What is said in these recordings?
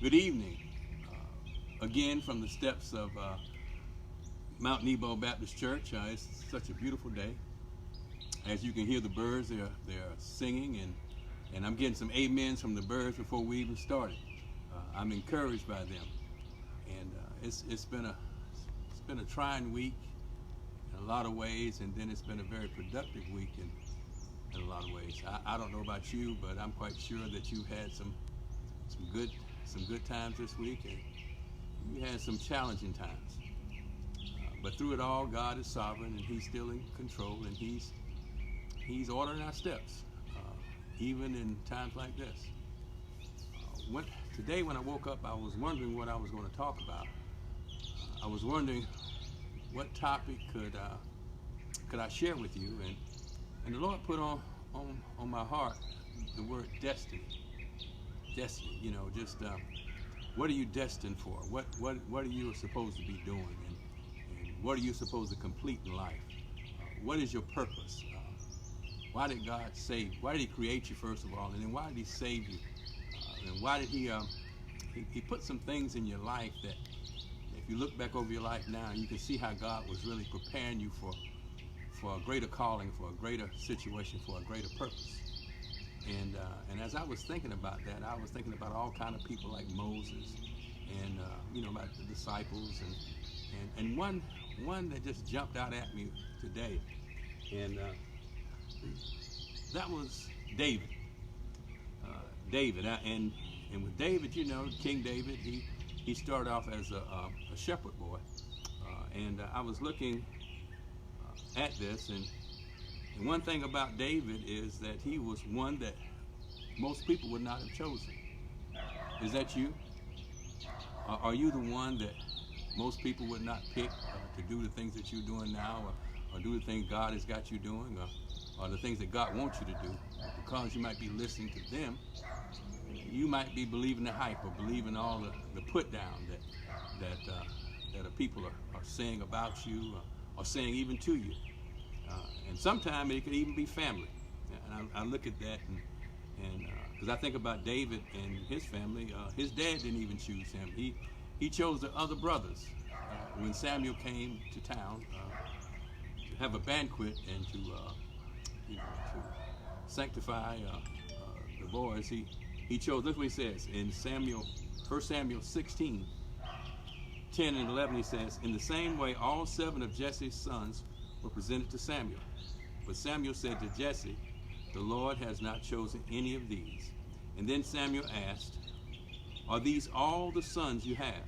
Good evening. Again, from the steps of MtNebo Baptist Church. It's such a beautiful day. As you can hear the birds, they're singing, and I'm getting some amens from the birds before we even started. I'm encouraged by them, and it's been a trying week in a lot of ways, and then it's been a very productive week in a lot of ways. I don't know about you, but I'm quite sure that you had some good times this week, and you had some challenging times. But through it all, God is sovereign, and He's still in control, and He's ordering our steps, even in times like this. Today, when I woke up, I was wondering what I was going to talk about. I was wondering what topic could I share with you, and the Lord put on my heart the word destiny. Destiny, just what are you destined for? What are you supposed to be doing, and what are you supposed to complete in life? What is your purpose? Why did God save? Why did He create you, first of all, and then why did He save you? And why did He put some things in your life that, if you look back over your life now, you can see how God was really preparing you for a greater calling, for a greater situation, for a greater purpose. And as I was thinking about that, I was thinking about all kind of people like Moses, and about the disciples, and one that just jumped out at me today, and that was David. And with David, King David, he started off as a shepherd boy, and I was looking at this, and one thing about David is that he was one that most people would not have chosen. Is that you? Are you the one that most people would not pick to do the things that you're doing now, or do the things God has got you doing, or the things that God wants you to do? Because you might be listening to them, you might be believing the hype, or believing all the put down that the people are saying about you, or saying even to you. And sometimes it could even be family. And I look at that, and because I think about David and his family, his dad didn't even choose him. He chose the other brothers. When Samuel came to town to have a banquet and to sanctify the boys, he chose. That's what he says in 1 Samuel 16, 10 and 11. He says, "In the same way, all 7 of Jesse's sons were presented to Samuel. But Samuel said to Jesse, 'The Lord has not chosen any of these.' And then Samuel asked, 'Are these all the sons you have?'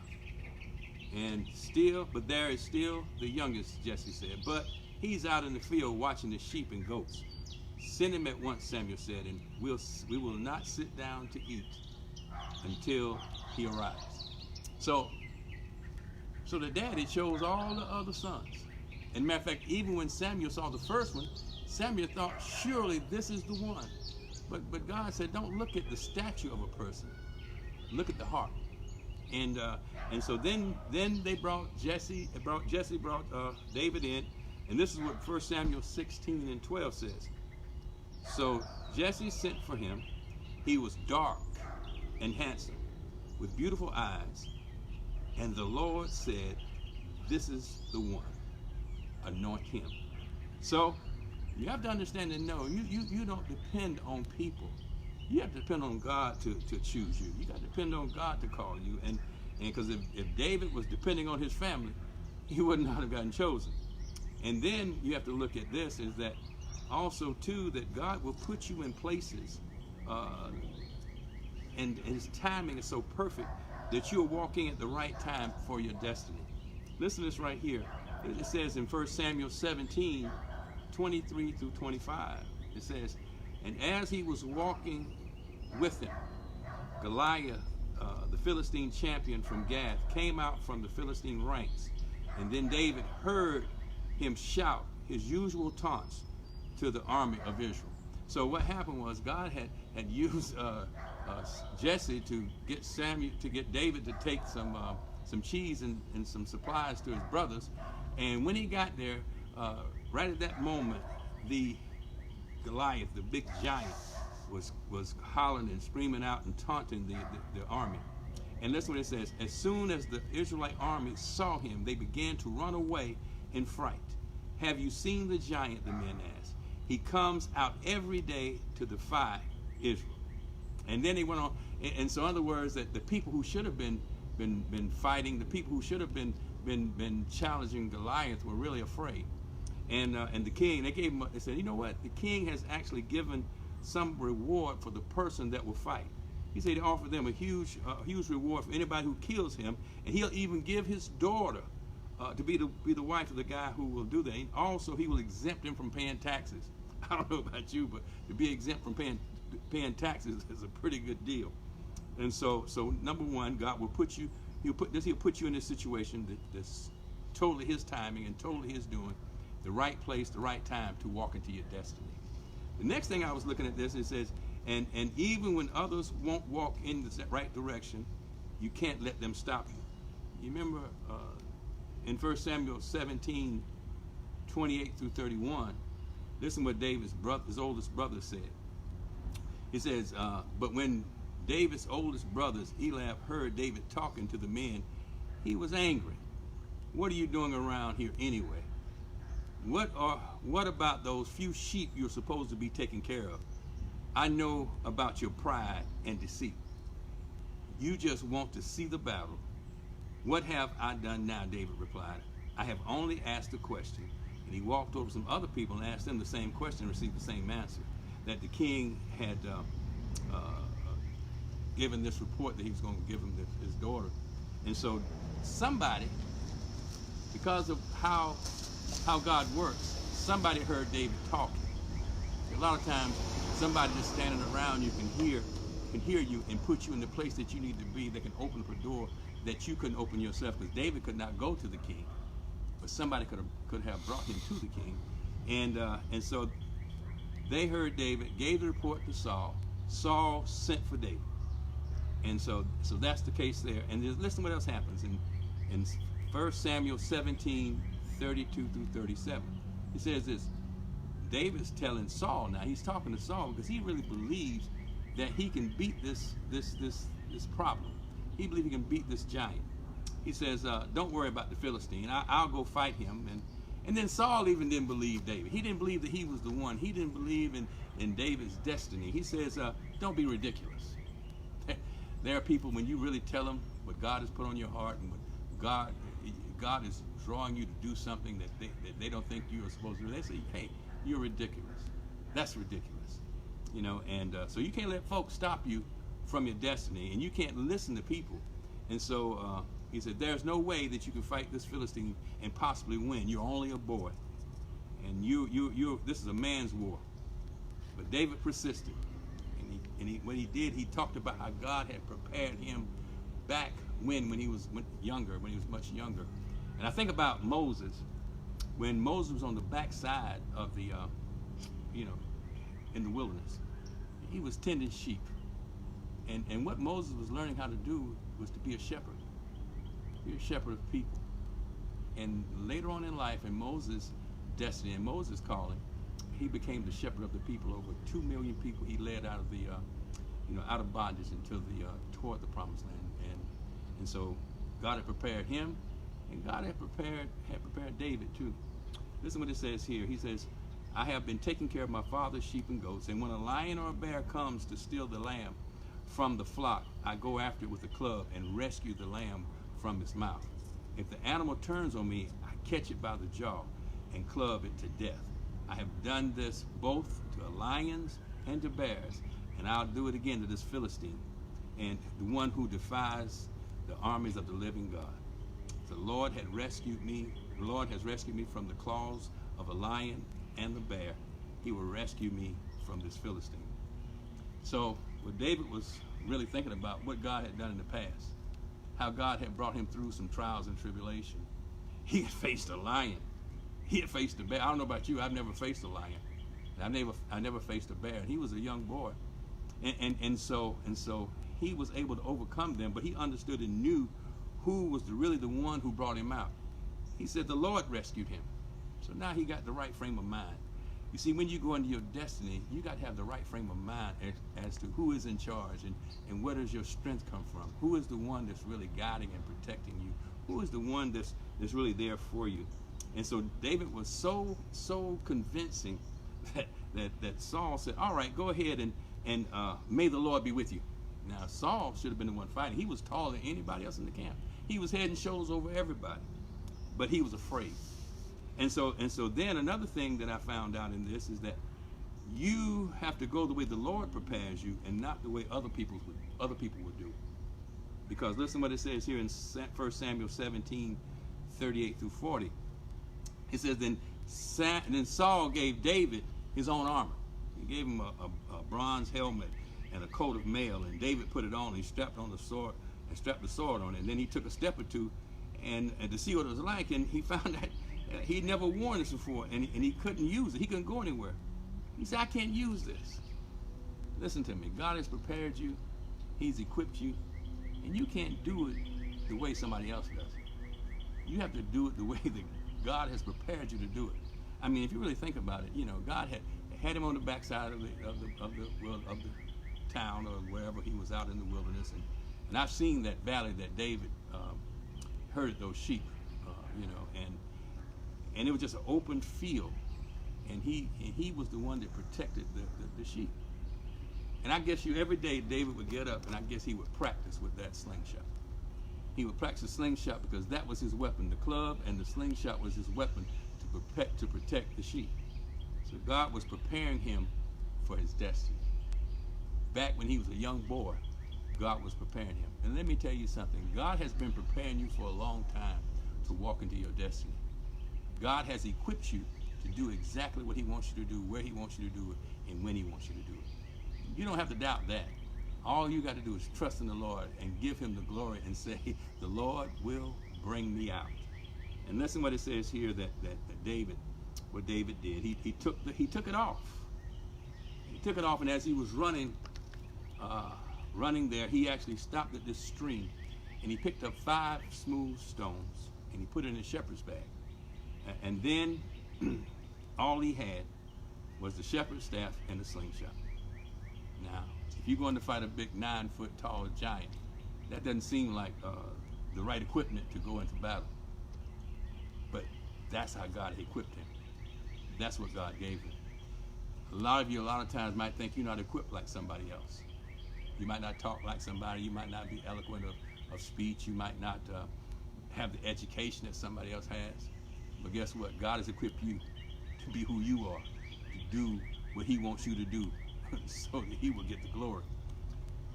But there is still the youngest," Jesse said. "But he's out in the field watching the sheep and goats. Send him at once," Samuel said, "and we will not sit down to eat until he arrives." So the daddy chose all the other sons. And matter of fact, even when Samuel saw the first one, Samuel thought, surely this is the one. But God said, don't look at the stature of a person. Look at the heart. And so then they brought Jesse brought David in. And this is what 1 Samuel 16 and 12 says. "So Jesse sent for him. He was dark and handsome, with beautiful eyes. And the Lord said, 'This is the one. Anoint him.'" So you have to understand and know, you don't depend on people. You have to depend on God to choose you. You got to depend on God to call you. And because if David was depending on his family, he would not have gotten chosen. And then you have to look at this, is that also too, that God will put you in places, and His timing is so perfect that you're walking at the right time for your destiny. Listen to this right here. It says in 1 Samuel 17, 23 through 25, it says, "And as he was walking with him, Goliath, the Philistine champion from Gath, came out from the Philistine ranks. And then David heard him shout his usual taunts to the army of Israel." So what happened was God had used Jesse to get David to take some cheese and some supplies to his brothers. And when he got there, right at that moment, the Goliath, the big giant, was hollering and screaming out and taunting the army. And listen what it says. As soon as the Israelite army saw him, they began to run away in fright. Have you seen the giant, the men asked. He comes out every day to defy Israel. And then he went on, and so in other words, that the people who should have been fighting, the people who should have been challenging Goliath were really afraid. And the king, they said, you know what? The king has actually given some reward for the person that will fight. He said he offered them a huge reward for anybody who kills him, and he'll even give his daughter to be the wife of the guy who will do that. And also, he will exempt him from paying taxes. I don't know about you, but to be exempt from paying taxes is a pretty good deal. And so number one, God will put you. He'll put you in this situation that's totally His timing and totally His doing, the right place, the right time to walk into your destiny. The next thing I was looking at this, it says, and even when others won't walk in the right direction, you can't let them stop you. You remember in 1 Samuel 17, 28 through 31, listen what David's his oldest brother said. He says, but when David's oldest brothers, Eliab, heard David talking to the men, he was angry. What are you doing around here anyway? What about those few sheep you're supposed to be taking care of? I know about your pride and deceit. You just want to see the battle. What have I done now? David replied. I have only asked a question. And he walked over to some other people and asked them the same question and received the same answer, that the king had given this report that he was going to give him his daughter. And so somebody, because of how God works, somebody heard David talking. A lot of times, somebody just standing around you can hear you and put you in the place that you need to be, that can open up a door that you couldn't open yourself, because David could not go to the king, but somebody could have brought him to the king. And so they heard David, gave the report to Saul. Saul sent for David. And so that's the case there. And listen what else happens in 1 Samuel 17, 32 through 37. He says this. David's telling Saul now. He's talking to Saul because he really believes that he can beat this problem. He believes he can beat this giant. He says, "Don't worry about the Philistine. I'll go fight him." And then Saul even didn't believe David. He didn't believe that he was the one. He didn't believe in David's destiny. He says, "Don't be ridiculous." There are people, when you really tell them what God has put on your heart and what God is drawing you to do something that they don't think you are supposed to do, they say, "Hey, you're ridiculous. That's ridiculous." You know, and so you can't let folks stop you from your destiny, and you can't listen to people. And so he said, "There's no way that you can fight this Philistine and possibly win. You're only a boy, and this is a man's war." But David persisted, and when he did, he talked about how God had prepared him back when he was younger, when he was much younger. And I think about Moses, when Moses was on the backside of the, in the wilderness. He was tending sheep. And what Moses was learning how to do was to be a shepherd. Be a shepherd of people. And later on in life, in Moses' destiny and Moses' calling, he became the shepherd of the people. Over 2 million people he led out of the, out of bondage toward the promised land. And so God had prepared him, and God had prepared David too. Listen what it says here. He says, "I have been taking care of my father's sheep and goats, and when a lion or a bear comes to steal the lamb from the flock, I go after it with a club and rescue the lamb from its mouth. If the animal turns on me, I catch it by the jaw and club it to death. I have done this both to lions and to bears, and I'll do it again to this Philistine, and the one who defies the armies of the living God. The Lord has rescued me from the claws of a lion and the bear. He will rescue me from this Philistine." So what David was really thinking about, what God had done in the past, how God had brought him through some trials and tribulation. He had faced a lion. He had faced a bear. I don't know about you, I've never faced a lion. I never faced a bear. He was a young boy. And so he was able to overcome them, but he understood and knew who was really the one who brought him out. He said the Lord rescued him. So now he got the right frame of mind. You see, when you go into your destiny, you got to have the right frame of mind as to who is in charge and where does your strength come from. Who is the one that's really guiding and protecting you? Who is the one that's really there for you? And so David was so convincing that Saul said, all right, go ahead and may the Lord be with you. Now, Saul should have been the one fighting. He was taller than anybody else in the camp. He was head and shoulders over everybody, but he was afraid. And so then another thing that I found out in this is that you have to go the way the Lord prepares you and not the way other people would do. Because listen what it says here in 1 Samuel 17:38-40. It says, then Saul gave David his own armor. He gave him a bronze helmet and a coat of mail, and David put it on. He strapped on the sword and strapped the sword on it. And then he took a step or two and to see what it was like, and he found that he'd never worn this before, and he couldn't use it. He couldn't go anywhere. He said, I can't use this. Listen to me. God has prepared you. He's equipped you, and you can't do it the way somebody else does it. You have to do it the way that God has prepared you to do it. I mean, if you really think about it, you know, God had him on the backside of the town or wherever he was out in the wilderness, and I've seen that valley that David herded those sheep, you know, and it was just an open field, and he was the one that protected the sheep. And I guess every day David would get up, and I guess he would practice with that slingshot. He would practice the slingshot because that was his weapon. The club and the slingshot was his weapon to protect the sheep. So God was preparing him for his destiny. Back when he was a young boy, God was preparing him. And let me tell you something. God has been preparing you for a long time to walk into your destiny. God has equipped you to do exactly what he wants you to do, where he wants you to do it, and when he wants you to do it. You don't have to doubt that. All you got to do is trust in the Lord and give him the glory and say, the Lord will bring me out. And listen what it says here that David did. He took it off. He took it off, and as he was running there, he actually stopped at this stream, and he picked up 5 smooth stones, and he put it in his shepherd's bag. And then all he had was the shepherd's staff and the slingshot. Now, if you're going to fight a big 9-foot tall giant, that doesn't seem like the right equipment to go into battle. But that's how God equipped him. That's what God gave him. A lot of you, a lot of times, might think you're not equipped like somebody else. You might not talk like somebody. You might not be eloquent of speech. You might not have the education that somebody else has. But guess what? God has equipped you to be who you are, to do what he wants you to do, so that he will get the glory.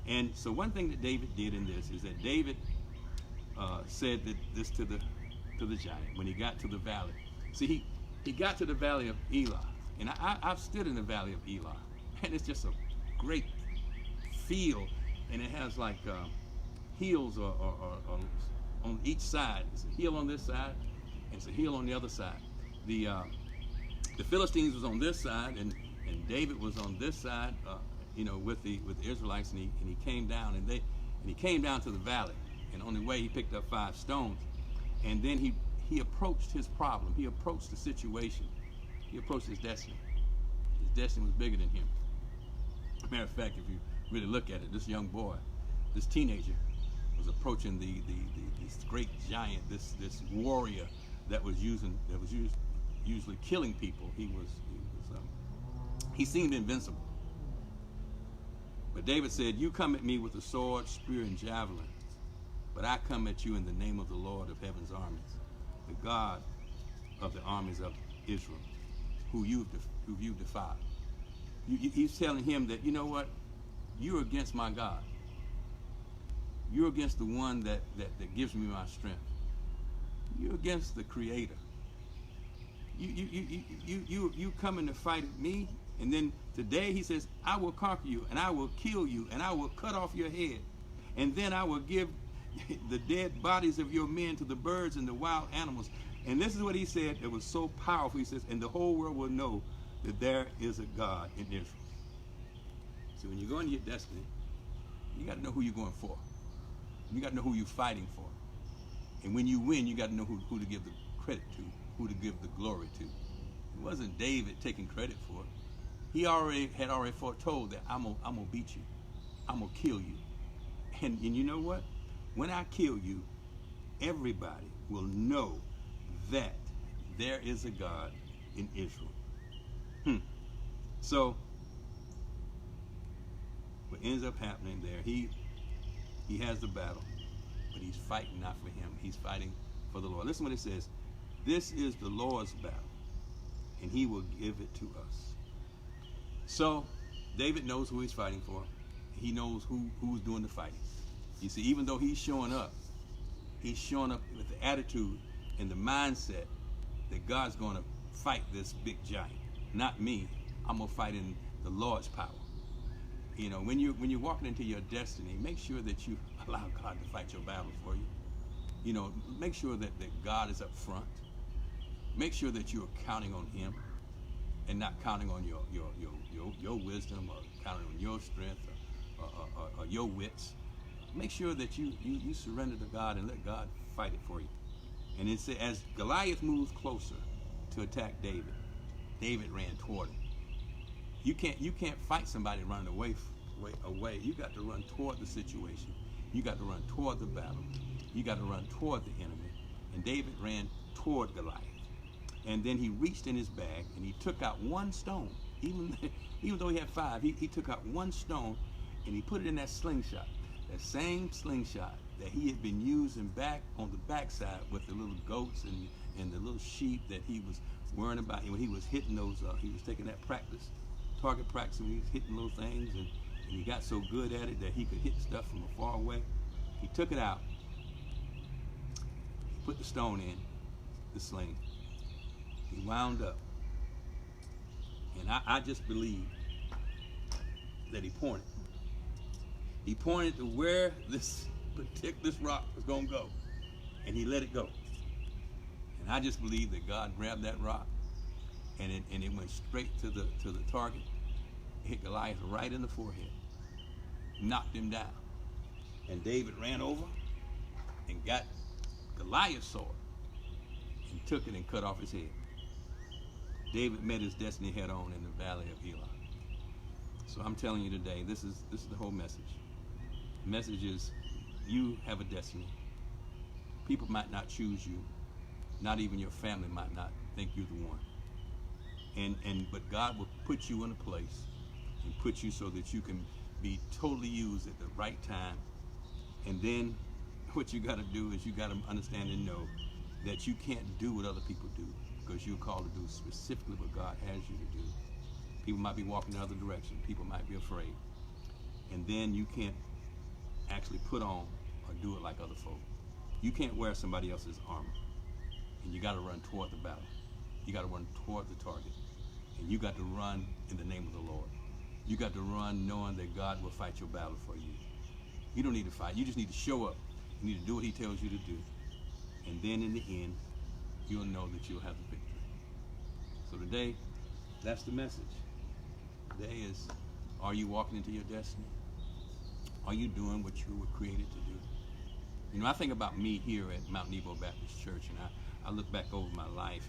And so one thing that David did in this is that David said this to the giant when he got to the valley. See, he got to the valley of Elah, and I've stood in the valley of Elah, and it's just a great field, and it has like hills or on each side. It's a hill on this side, and it's a hill on the other side. The Philistines was on this side, and David was on this side, you know, with the Israelites, and he came down, and he came down to the valley, and on the way he picked up 5 stones, and then he approached his problem. He approached the situation. He approached his destiny. His destiny was bigger than him. Matter of fact, if you really look at it, this young boy, this teenager, was approaching this great giant, this warrior that was usually killing people. He seemed invincible. But David said, you come at me with a sword, spear, and javelin, but I come at you in the name of the Lord of heaven's armies, the God of the armies of Israel, who you've defied. He's telling him that, you know what? You're against my God. You're against the one that gives me my strength. You're against the Creator. You coming to fight me, and then today he says, I will conquer you, and I will kill you, and I will cut off your head, and then I will give the dead bodies of your men to the birds and the wild animals. And this is what he said. It was so powerful. He says, and the whole world will know that there is a God in Israel. So when you go into your destiny, you got to know who you're going for. You got to know who you're fighting for. And when you win, you got to know who to give the credit to, who to give the glory to. And wasn't David taking credit for it. He had already foretold that I'm gonna beat you. I'm gonna kill you. And you know what? When I kill you, everybody will know that there is a God in Israel. So what ends up happening there, he has the battle, but he's fighting not for him. He's fighting for the Lord. Listen what it says. This is the Lord's battle, and he will give it to us. So David knows who he's fighting for. He knows who's doing the fighting. You see, even though he's showing up with the attitude and the mindset that God's going to fight this big giant, not me. I'm going to fight in the Lord's power. You know, when you're walking into your destiny, make sure that you allow God to fight your battles for you. You know, make sure that God is up front. Make sure that you're counting on him and not counting on your wisdom or counting on your strength or your wits. Make sure that you surrender to God and let God fight it for you. And it says, as Goliath moved closer to attack David, David ran toward him. You can't fight somebody running away. You got to run toward the situation. You got to run toward the battle. You got to run toward the enemy. And David ran toward Goliath. And then he reached in his bag and he took out one stone. Even though he had 5, he took out one stone and he put it in that slingshot. That same slingshot that he had been using back on the backside with the little goats and the little sheep that he was worrying about. When he was hitting those, he was taking that target practice, and he was hitting those things, and he got so good at it that he could hit stuff from far away. He took it out, he put the stone in the sling, he wound up, and I just believe that he pointed. He pointed to where this rock was going to go, and he let it go. And I just believe that God grabbed that rock, and it went straight to the target. It hit Goliath right in the forehead, knocked him down. And David ran over and got Goliath's sword and took it and cut off his head. David met his destiny head on in the valley of Elah. So I'm telling you today, this is the whole message. The message is, you have a destiny. People might not choose you. Not even your family might not think you're the one. But God will put you in a place and put you so that you can be totally used at the right time. And then what you got to do is you got to understand and know that you can't do what other people do, because you're called to do specifically what God has you to do. People might be walking the other direction. People might be afraid. And then you can't actually put on or do it like other folk. You can't wear somebody else's armor. And you got to run toward the battle. You got to run toward the target. And you got to run in the name of the Lord. You got to run knowing that God will fight your battle for you. You don't need to fight. You just need to show up. You need to do what he tells you to do. And then in the end, you'll know that you'll have the victory. So today, that's the message. Today is, are you walking into your destiny? Are you doing what you were created to do? You know, I think about me here at MtNebo Baptist Church, and I look back over my life,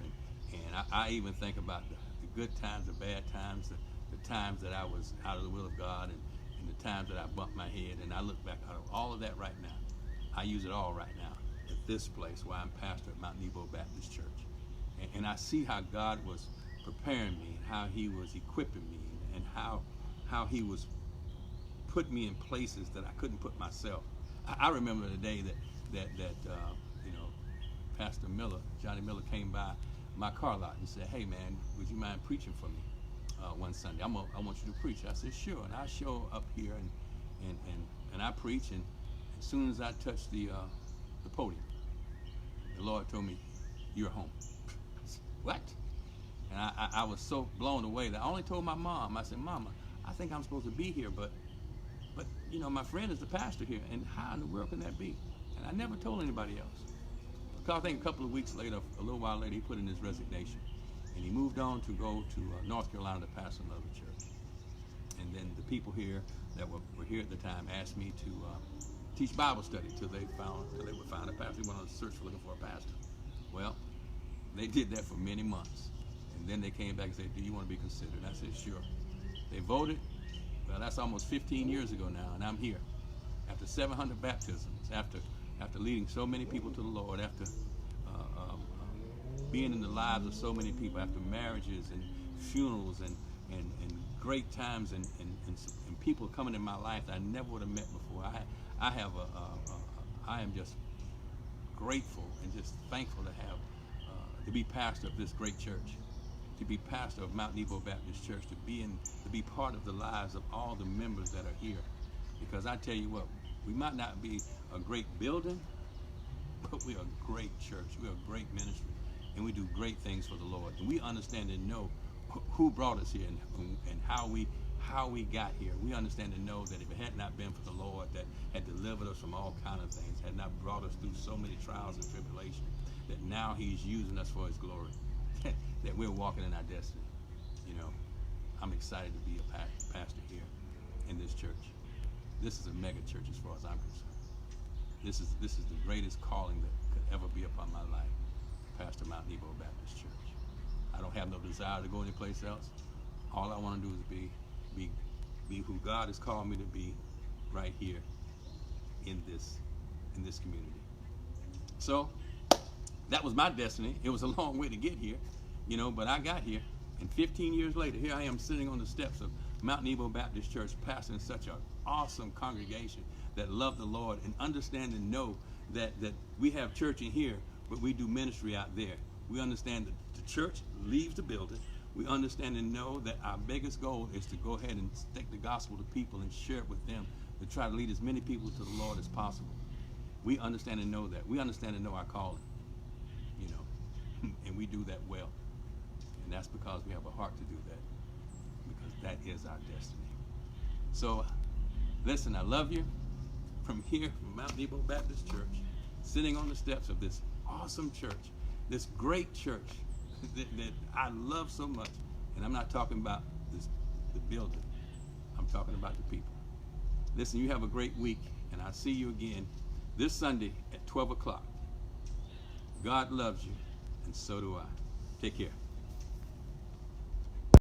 and I even think about the good times, the bad times, the times that I was out of the will of God, and the times that I bumped my head, and I look back at all of that right now. I use it all right now at this place where I'm pastor at MtNebo Baptist Church. And I see how God was preparing me, how he was equipping me, and how he was putting me in places that I couldn't put myself. I remember the day that Pastor Miller, Johnny Miller, came by my car lot and said, "Hey man, would you mind preaching for me one Sunday? I want you to preach." I said, "Sure." And I show up here and I preach, and as soon as I touched the podium, the Lord told me, "You're home." What? And I was so blown away that I only told my mom. I said, "Mama, I think I'm supposed to be here, but you know, my friend is the pastor here, and how in the world can that be?" And I never told anybody else. Because I think a couple of weeks later, a little while later, he put in his resignation, and he moved on to go to North Carolina to pastor another church. And then the people here that were here at the time asked me to teach Bible study till they would find a pastor. They went on a search for looking for a pastor. Well, they did that for many months, And then they came back and said, do you want to be considered? And I said, sure. They voted. Well, that's almost 15 years ago now, and I'm here. After 700 baptisms, after leading so many people to the Lord, after being in the lives of so many people, after marriages and funerals and great times and people coming in my life that I never would have met before. I am just grateful and just thankful to be pastor of this great church, to be pastor of MtNebo Baptist Church, to be part of the lives of all the members that are here. Because I tell you what, we might not be a great building, but we are a great church. We are a great ministry, and we do great things for the Lord. And we understand and know who brought us here and how we got here. We understand and know that if it had not been for the Lord that had delivered us from all kinds of things, had not brought us through so many trials and tribulations, that now He's using us for His glory, that we're walking in our destiny. You know, I'm excited to be a pastor here in this church. This is a mega church as far as I'm concerned. This is the greatest calling that could ever be upon my life, pastor MtNebo Baptist Church. I don't have no desire to go anyplace else. All I want to do is be who God has called me to be right here in this community. So that was my destiny. It was a long way to get here, you know, but I got here. And 15 years later, here I am sitting on the steps of MtNebo Baptist Church, pastoring such an awesome congregation that love the Lord and understand and know that we have church in here, but we do ministry out there. We understand that the church leaves the building. We understand and know that our biggest goal is to go ahead and take the gospel to people and share it with them, to try to lead as many people to the Lord as possible. We understand and know that. We understand and know our calling, you know, and we do that well. And that's because we have a heart to do that, because that is our destiny. So, listen, I love you from here, from MtNebo Baptist Church, sitting on the steps of this awesome church, this great church that I love so much. And I'm not talking about the building. I'm talking about the people. Listen, you have a great week, and I'll see you again this Sunday at 12 o'clock. God loves you, and so do I. Take care.